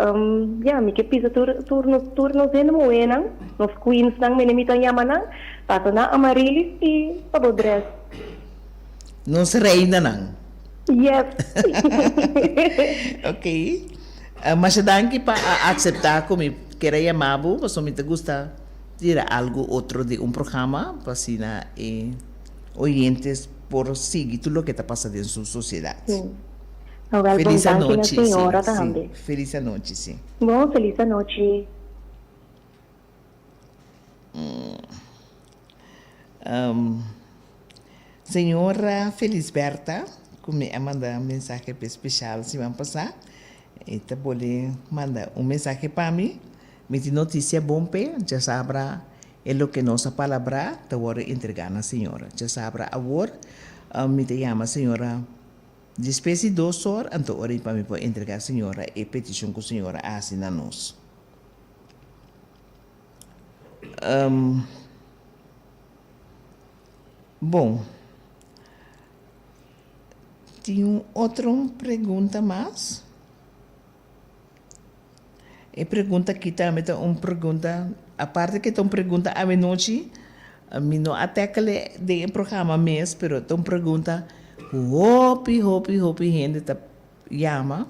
me que pisa turno sendo moena, nos queens nang minimitan yamana, pato na Amarillis e pabodres. Não se reina não. Yes. Ok. Mas dan que para aceitar como queira chamar, mas me gusta tirar algo outro de programa para assim oyentes por seguir tudo o que está passando em sua sociedade. Sim. Feliz noite, senhora sim. também. Feliz noite, sim. Bom, feliz noite. Senhora Felisberta, como me manda mensagem especial semana passada, então pode mandar mensagem para mim. Me tem notícia bom já sabrá o que nossa palavra te vou entregar na senhora. Já sabrá agora, me te chama senhora depois de 2 horas, então ora para mim pode entregar a senhora e petição que a senhora assina nós. Bom, tem outra pergunta mais? E pergunta aqui também uma pergunta, a parte que tem pergunta a minha noite, a mim não até que de programa mês, pero tem pergunta, hopi gente tá chama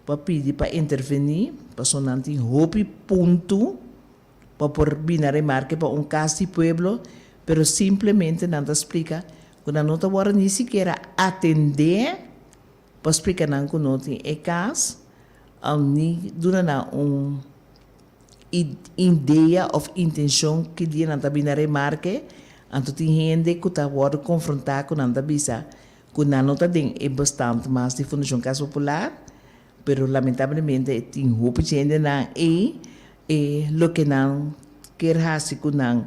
para pedir para intervenir, para sonante hopi ponto, para por vir a remarque para caso de pueblo, pero simplesmente não explica, quando não está agora nem sequer atender, para explicar não que não tem caso, ni duna ideia ou intenção que dia não está bem na remarque, então tem gente que está agora confrontar com nada bisa, que não está bem é bastante mais de Fundação Casa Popular, pero lamentavelmente tem roupa de gente não e lo que não quer fazer com não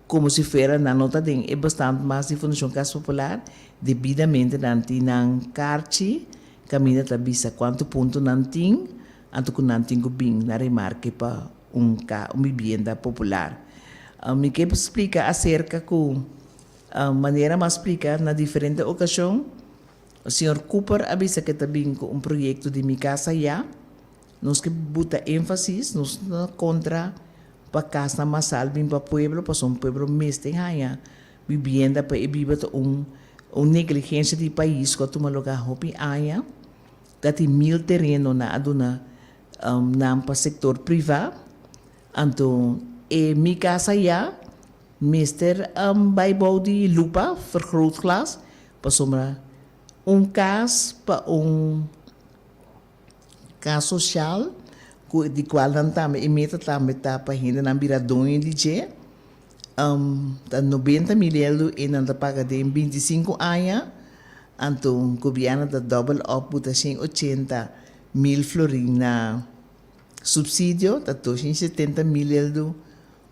como se fosse não está bem é bastante mais de Fundação Casa Popular, devidamente não tem não carte caminha tá bisa quanto ponto não tem, anto que não tem bem na remarque para uma vivienda popular. Me que explica acerca com maneira mais explica na diferente ocasião. O senhor Cooper avisa que também com projeto de Mi Casa Já, nós que bota ênfase nos contra para casa mais salvin para pueblo, para um pueblo mestre haya vivienda para viver negligência de país que toma lugar hopi haya. Dati 1000 terreno na aduna para sector privado. Então, Mi Casa Já, mister bijbouw die lupa, vergrootglas, para sombra caso para caso social, de qual não também emita também tá para gente não virar dono de je, tá 90 mil euros e não tá paga de 25 anos. Então, o governo da double up buta 80 mil florin na subsídio, da 270 mil euros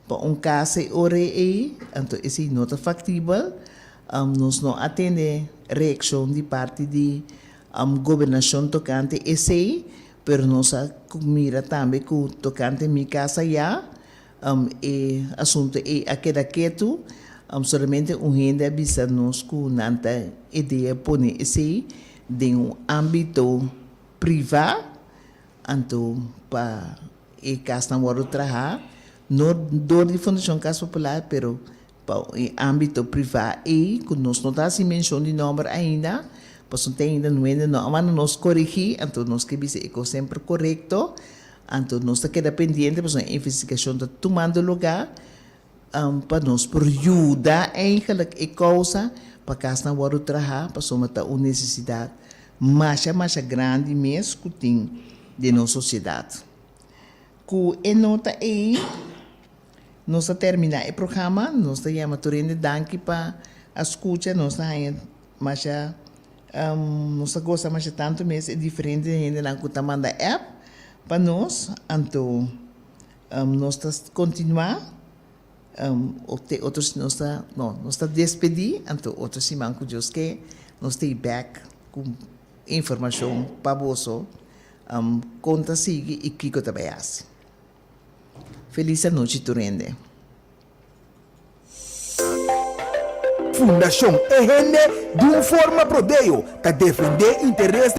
para casa e ore aí. Então, esse não é factível. Nós não atende reação de parte de governação tocante esse, pero nós mira também com tocante Mi Casa Já, e assunto é aquele quieto. Solamente gente avisa nos que nanta ideia pone esse de âmbito privado, então para e casa não vou trabalhar, não do de Fundação Casa Popular, pero para o âmbito privado e que nós não está se mencionando de número ainda, pois não tem ainda não, mas nós corrigir, então nós que bisa é sempre correto, então nós está queda pendente, pois a investigação está tomando lugar. Para nós por ajuda eigenlijk e causa para casa não vou trabalhar para somar uma necessidade mais grande mesmo que tem de nossa sociedade. que em nota aí, nós terminar o programa, nós chamamos Turende Danke para a escuta, nós mas já nós gosta mais tanto mesmo é diferente ainda na que manda app para nós, então nós continuar outros nós está despedir, então outros se manco Deus que nós stay back com informação para você conta sigue e que também assim. Feliz noite, Turende. Fundação EGN de uma forma prodeio, que defender interesse